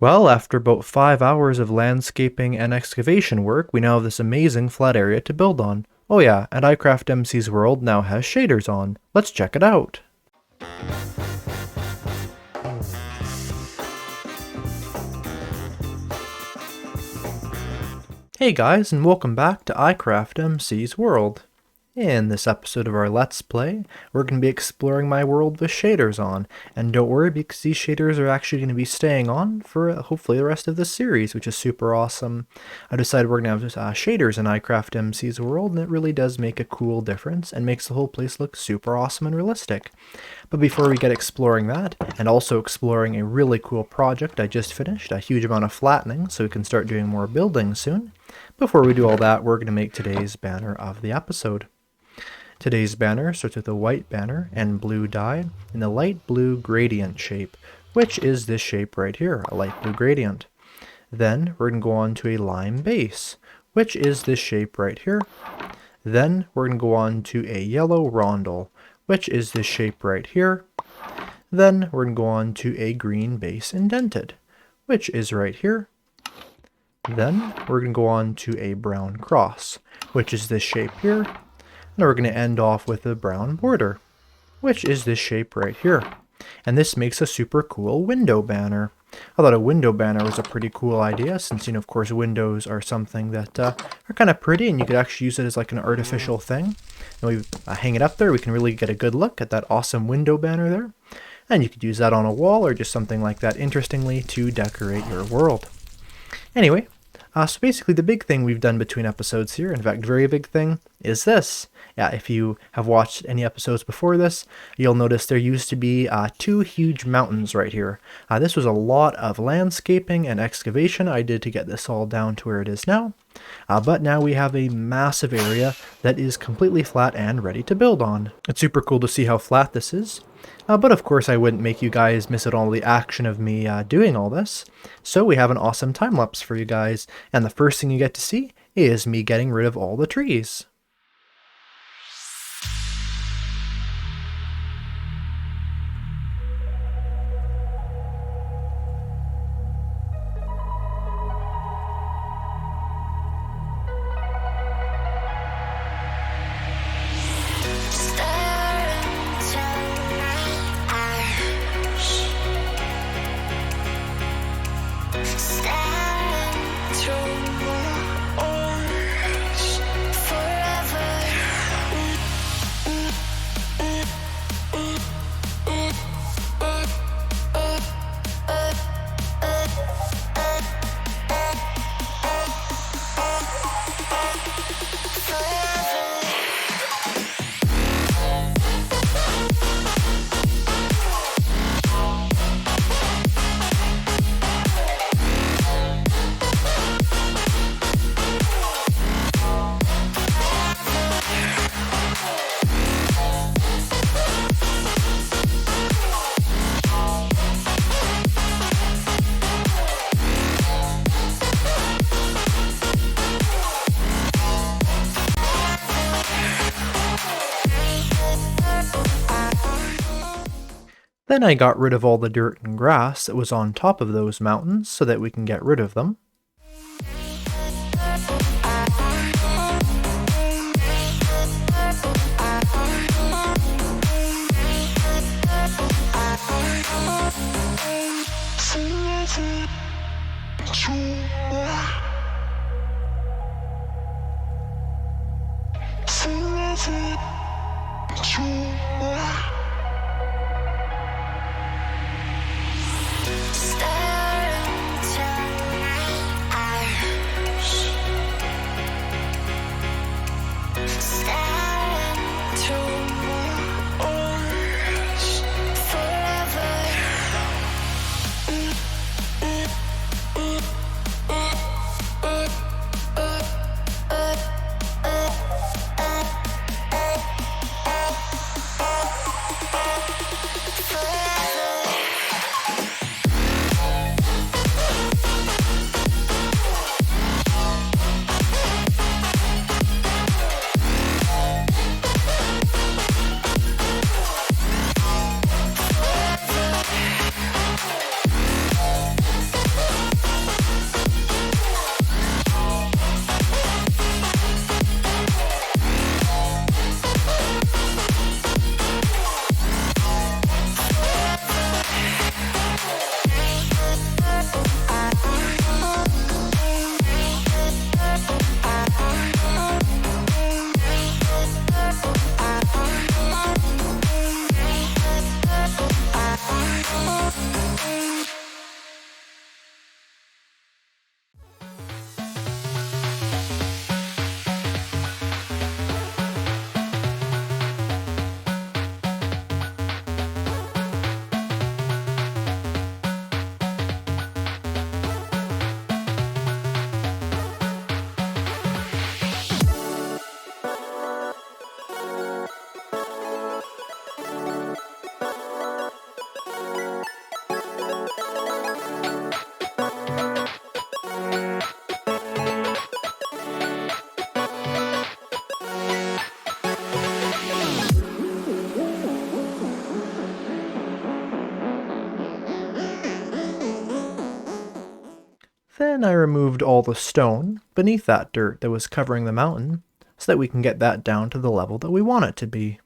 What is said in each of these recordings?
Well, after about 5 hours of landscaping and excavation work, we now have this amazing flat area to build on. Oh yeah, and Eyecraftmc's world now has shaders on. Let's check it out. Hey guys, and welcome back to Eyecraftmc's world. In this episode of our Let's Play, we're going to be exploring my world with shaders on. And don't worry, because these shaders are actually going to be staying on for hopefully the rest of this series, which is super awesome. I decided we're going to have shaders in Eyecraftmc's world, and it really does make a cool difference and makes the whole place look super awesome and realistic. But before we get exploring that, and also exploring a really cool project I just finished, a huge amount of flattening, so we can start doing more building soon. Before we do all that, we're going to make today's banner of the episode. Today's banner starts with a white banner and blue dye in the light blue gradient shape, which is this shape right here, a light blue gradient. Then we're going to go on to a lime base, which is this shape right here. Then we're going to go on to a yellow rondel, which is this shape right here. Then we're going to go on to a green base indented, which is right here. Then we're going to go on to a brown cross, which is this shape here. And we're going to end off with a brown border, which is this shape right here. And this makes a super cool window banner. I thought a window banner was a pretty cool idea since, of course, windows are something that are kind of pretty and you could actually use it as like an artificial thing. And we hang it up there, we can really get a good look at that awesome window banner there. And you could use that on a wall or just something like that interestingly to decorate your world. Anyway, so basically the big thing we've done between episodes here, in fact, very big thing, is this. Yeah, if you have watched any episodes before this, you'll notice there used to be two huge mountains right here. This was a lot of landscaping and excavation I did to get this all down to where it is now. But now we have a massive area that is completely flat and ready to build on. It's super cool to see how flat this is. But of course I wouldn't make you guys miss out on all the action of me doing all this. So we have an awesome time lapse for you guys. And the first thing you get to see is me getting rid of all the trees. Then I got rid of all the dirt and grass that was on top of those mountains so that we can get rid of them. Then I removed all the stone beneath that dirt that was covering the mountain, so that we can get that down to the level that we want it to be.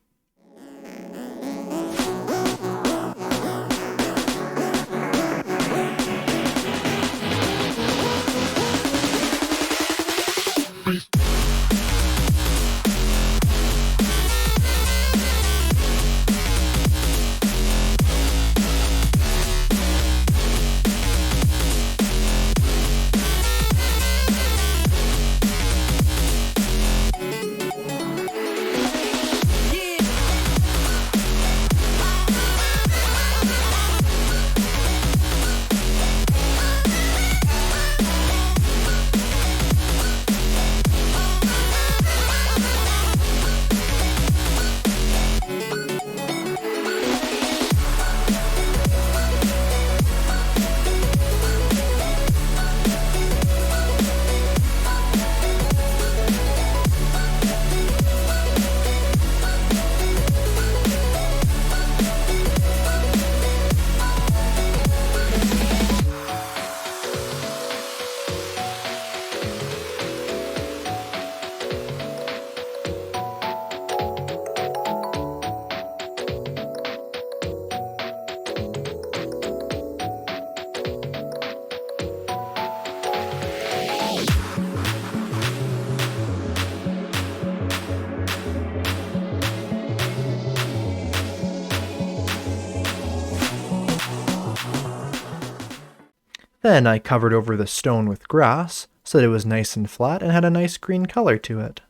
Then I covered over the stone with grass, so that it was nice and flat and had a nice green color to it.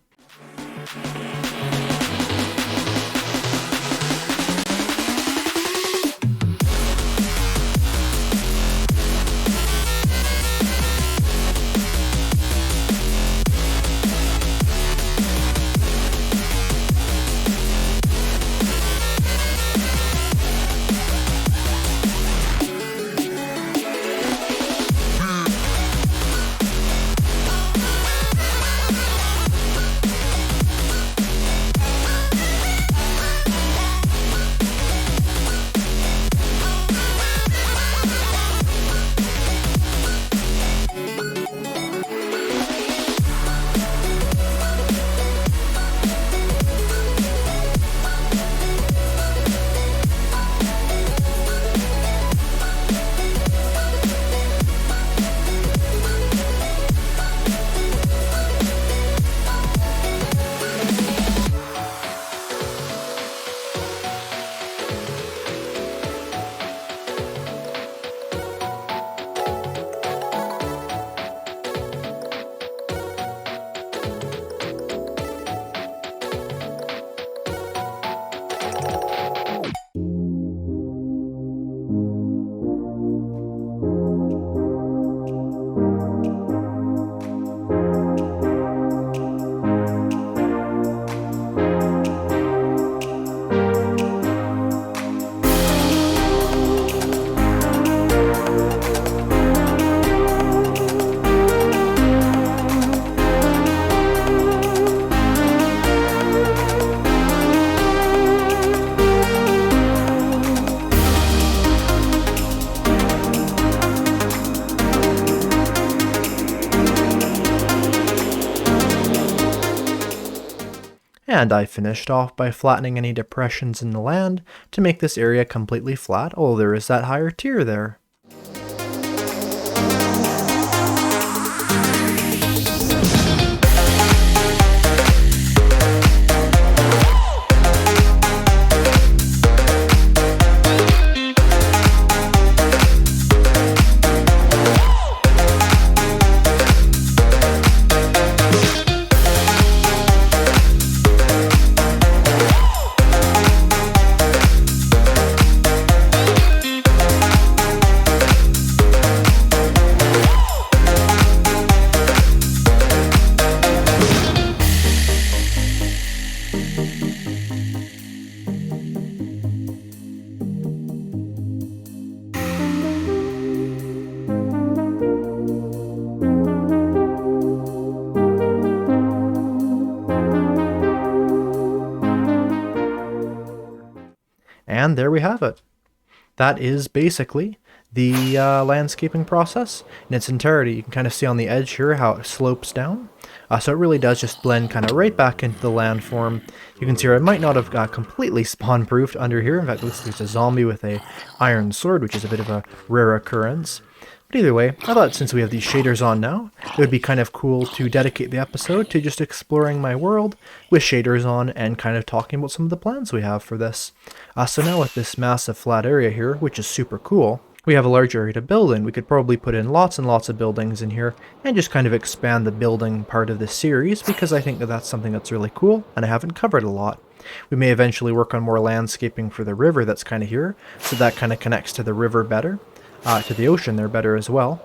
And I finished off by flattening any depressions in the land to make this area completely flat, although there is that higher tier there. And there we have it. That is basically the landscaping process in its entirety. You can kind of see on the edge here how it slopes down. So it really does just blend kind of right back into the landform. You can see here I might not have completely spawn-proofed under here. In fact, it looks like there's a zombie with a iron sword, which is a bit of a rare occurrence. But either way, I thought since we have these shaders on now, it would be kind of cool to dedicate the episode to just exploring my world with shaders on and kind of talking about some of the plans we have for this. So now with this massive flat area here, which is super cool, we have a large area to build in. We could probably put in lots and lots of buildings in here and just kind of expand the building part of this series because I think that that's something that's really cool and I haven't covered a lot. We may eventually work on more landscaping for the river that's kind of here, so that kind of connects to the river better. To the ocean there better as well.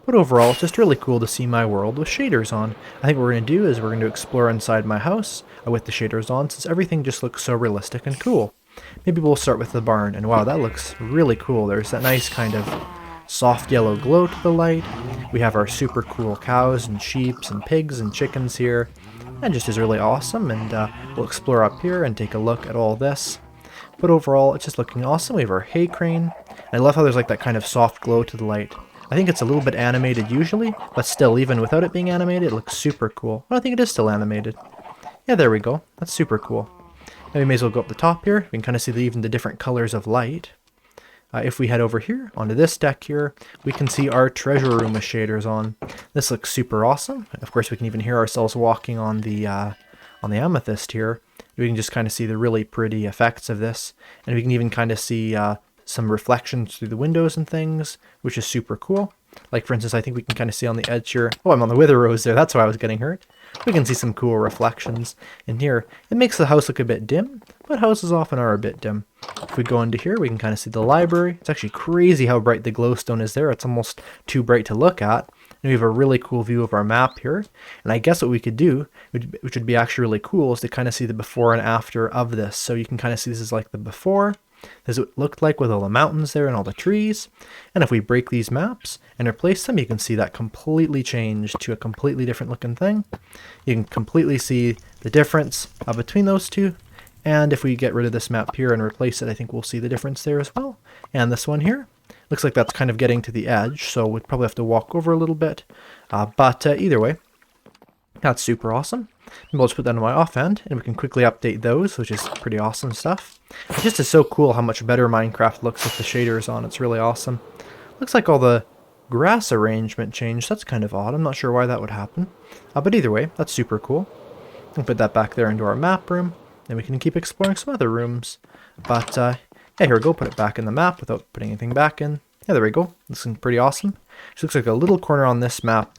But overall, it's just really cool to see my world with shaders on. I think what we're going to do is we're going to explore inside my house with the shaders on, since everything just looks so realistic and cool. Maybe we'll start with the barn, and wow, that looks really cool. There's that nice kind of soft yellow glow to the light. We have our super cool cows and sheep and pigs and chickens here. That just is really awesome, and we'll explore up here and take a look at all this. But overall, it's just looking awesome. We have our hay crane. I love how there's like that kind of soft glow to the light. I think it's a little bit animated usually, but still, even without it being animated, it looks super cool. Well, I think it is still animated. Yeah, there we go. That's super cool. Now we may as well go up the top here. We can kind of see even the different colors of light. If we head over here, onto this deck here, we can see our treasure room with shaders on. This looks super awesome. Of course, we can even hear ourselves walking on the amethyst here. We can just kind of see the really pretty effects of this. And we can even kind of see some reflections through the windows and things, which is super cool. Like, for instance, I think we can kind of see on the edge here. Oh, I'm on the wither rose there. That's why I was getting hurt. We can see some cool reflections in here. It makes the house look a bit dim, but houses often are a bit dim. If we go into here, we can kind of see the library. It's actually crazy how bright the glowstone is there. It's almost too bright to look at. And we have a really cool view of our map here. And I guess what we could do, which would be actually really cool, is to kind of see the before and after of this. So you can kind of see this is like the before. This is what it looked like with all the mountains there and all the trees. And if we break these maps and replace them, you can see that completely changed to a completely different looking thing. You can completely see the difference between those two. And if we get rid of this map here and replace it, I think we'll see the difference there as well. And this one here, looks like that's kind of getting to the edge, so we'd probably have to walk over a little bit. But either way, that's super awesome. We'll just put that on my offhand, and we can quickly update those, which is pretty awesome stuff. It just is so cool how much better Minecraft looks with the shaders on. It's really awesome. Looks like all the grass arrangement changed. That's kind of odd. I'm not sure why that would happen. But either way, that's super cool. We'll put that back there into our map room, and we can keep exploring some other rooms. But yeah, here we go. Put it back in the map without putting anything back in. Yeah, there we go. Looking pretty awesome. It looks like a little corner on this map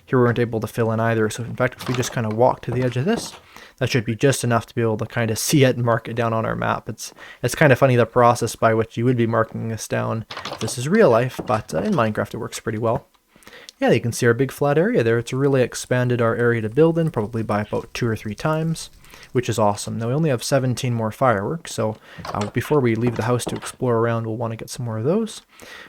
here we weren't able to fill in either. So in fact, if we just kind of walk to the edge of this, that should be just enough to be able to kind of see it and mark it down on our map. It's kind of funny the process by which you would be marking this down. This is real life, but in Minecraft it works pretty well. Yeah, you can see our big flat area there. It's really expanded our area to build in, probably by about 2 or 3 times, which is awesome. Now we only have 17 more fireworks, so before we leave the house to explore around, we'll want to get some more of those.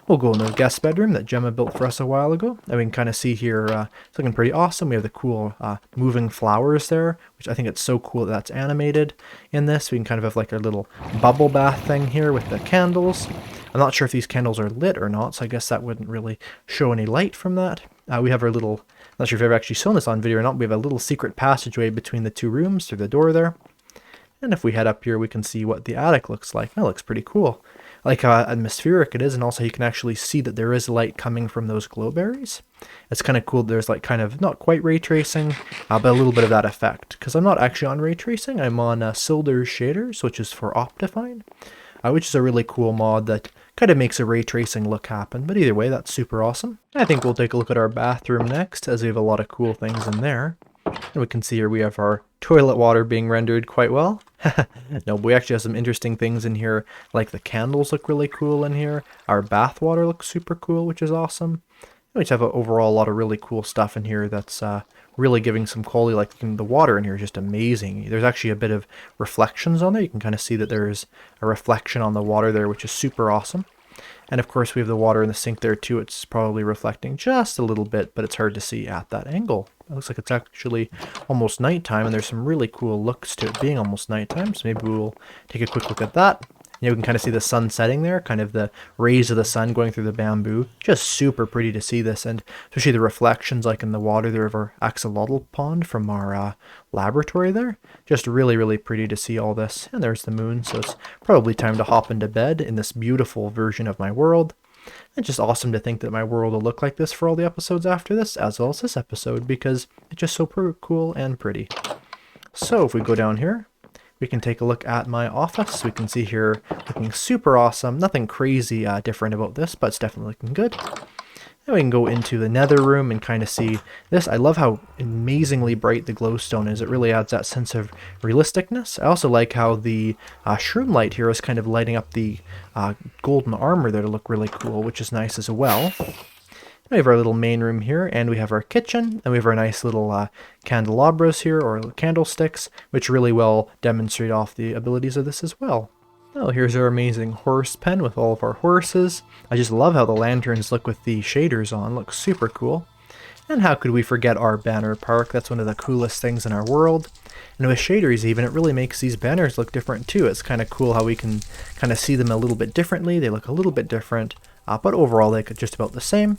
We'll go in the guest bedroom that Gemma built for us a while ago. And we can kind of see here, it's looking pretty awesome. We have the cool moving flowers there, which I think it's so cool that that's animated in this. We can kind of have like a little bubble bath thing here with the candles. I'm not sure if these candles are lit or not, so I guess that wouldn't really show any light from that. We have our little, I'm not sure if I've ever actually shown this on video or not, we have a little secret passageway between the 2 rooms through the door there. And if we head up here, we can see what the attic looks like. That looks pretty cool. I like how atmospheric it is, and also you can actually see that there is light coming from those glowberries. It's kind of cool. There's like kind of not quite ray tracing, but a little bit of that effect. Because I'm not actually on ray tracing, I'm on Sildurs shaders, which is for Optifine, which is a really cool mod that kind of makes a ray tracing look happen. But either way, that's super awesome. I think we'll take a look at our bathroom next, as we have a lot of cool things in there. And we can see here we have our toilet water being rendered quite well. No, but we actually have some interesting things in here, like the candles look really cool in here. Our bath water looks super cool, which is awesome. We just have overall a lot of really cool stuff in here that's really giving some quality. Like the water in here is just amazing. There's actually a bit of reflections on there. You can kind of see that there's a reflection on the water there, which is super awesome. And of course we have the water in the sink there too. It's probably reflecting just a little bit, but it's hard to see at that angle. It looks like it's actually almost nighttime, and there's some really cool looks to it being almost nighttime. So maybe we'll take a quick look at that You can kind of see the sun setting there, kind of the rays of the sun going through the bamboo. Just super pretty to see this, and especially the reflections like in the water there of our axolotl pond from our laboratory there. Just really, really pretty to see all this. And there's the moon, so it's probably time to hop into bed in this beautiful version of my world. It's just awesome to think that my world will look like this for all the episodes after this, as well as this episode, because it's just so cool and pretty. So if we go down here, we can take a look at my office. We can see here looking super awesome. Nothing crazy different about this, but it's definitely looking good. And we can go into the nether room and kind of see this. I love how amazingly bright the glowstone is. It really adds that sense of realisticness. I also like how the shroom light here is kind of lighting up the golden armor there to look really cool, which is nice as well. We have our little main room here, and we have our kitchen, and we have our nice little candelabras here, or candlesticks, which really well demonstrate off the abilities of this as well. Oh, here's our amazing horse pen with all of our horses. I just love how the lanterns look with the shaders on, looks super cool. And how could we forget our banner park? That's one of the coolest things in our world. And with shaders even, it really makes these banners look different too. It's kind of cool how we can kind of see them a little bit differently. They look a little bit different, but overall they look just about the same.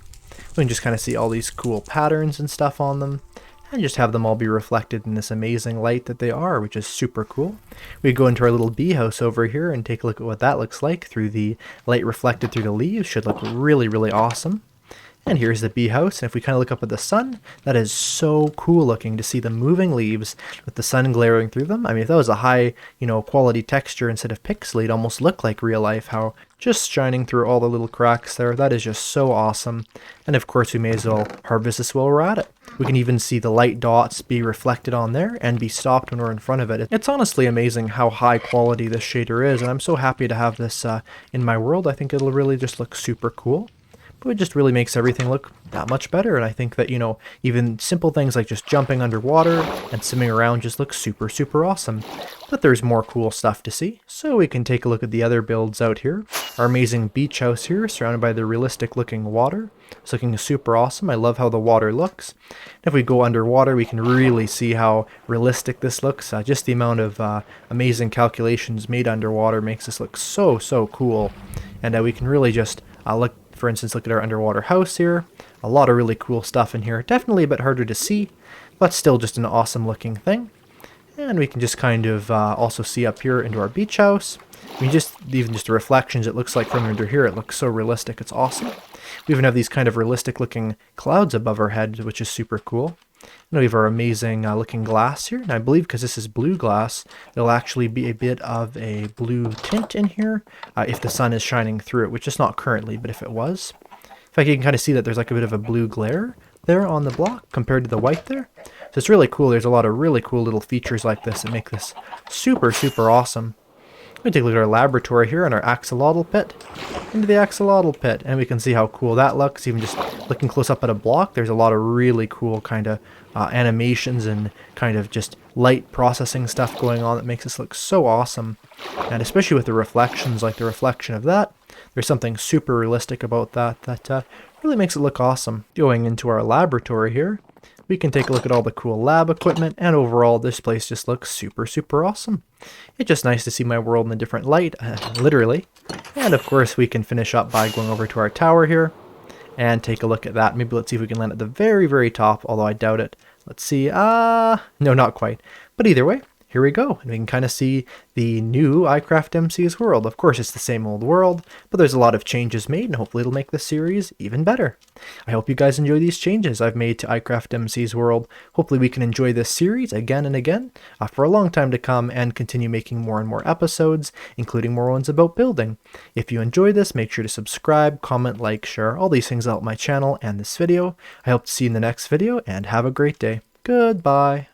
We can just kind of see all these cool patterns and stuff on them, and just have them all be reflected in this amazing light that they are, which is super cool. We go into our little bee house over here and take a look at what that looks like through the light reflected through the leaves. Should look really, really awesome. And here's the bee house, and if we kind of look up at the sun, that is so cool looking to see the moving leaves with the sun glaring through them. I mean, if that was a high, quality texture instead of pixely, it'd almost look like real life, how just shining through all the little cracks there. That is just so awesome. And of course, we may as well harvest this while we're at it. We can even see the light dots be reflected on there and be stopped when we're in front of it. It's honestly amazing how high quality this shader is, and I'm so happy to have this in my world. I think it'll really just look super cool. But it just really makes everything look that much better, and I think that, even simple things like just jumping underwater and swimming around just look super, super awesome. But there's more cool stuff to see, so we can take a look at the other builds out here. Our amazing beach house here, surrounded by the realistic looking water. It's looking super awesome. I love how the water looks. If we go underwater, we can really see how realistic this looks. Just the amount of amazing calculations made underwater makes this look so, so cool. And we can really just for instance, look at our underwater house here. A lot of really cool stuff in here. Definitely a bit harder to see, but still just an awesome looking thing. And we can just kind of also see up here into our beach house. Even just the reflections it looks like from under here, it looks so realistic, it's awesome. We even have these kind of realistic looking clouds above our head, which is super cool. And we have our amazing looking glass here, and I believe because this is blue glass, there'll actually be a bit of a blue tint in here if the sun is shining through it, which is not currently, but if it was. In fact, you can kind of see that there's like a bit of a blue glare there on the block compared to the white there. So it's really cool. There's a lot of really cool little features like this that make this super, super awesome. We take a look at our laboratory here and our axolotl pit. Into the axolotl pit, and we can see how cool that looks. Even just looking close up at a block, there's a lot of really cool kind of animations and kind of just light processing stuff going on that makes this look so awesome. And especially with the reflections, like the reflection of that, there's something super realistic about that really makes it look awesome. Going into our laboratory here, we can take a look at all the cool lab equipment, and overall this place just looks super, super awesome. It's just nice to see my world in a different light, literally. And of course we can finish up by going over to our tower here and take a look at that. Maybe let's see if we can land at the very, very top, although I doubt it. Let's see, no, not quite. But either way, here we go, and we can kind of see the new Eyecraftmc's world. Of course, it's the same old world, but there's a lot of changes made, and hopefully it'll make this series even better. I hope you guys enjoy these changes I've made to Eyecraftmc's world. Hopefully we can enjoy this series again and again for a long time to come, and continue making more and more episodes, including more ones about building. If you enjoy this, make sure to subscribe, comment, like, share. All these things help my channel and this video. I hope to see you in the next video, and have a great day. Goodbye.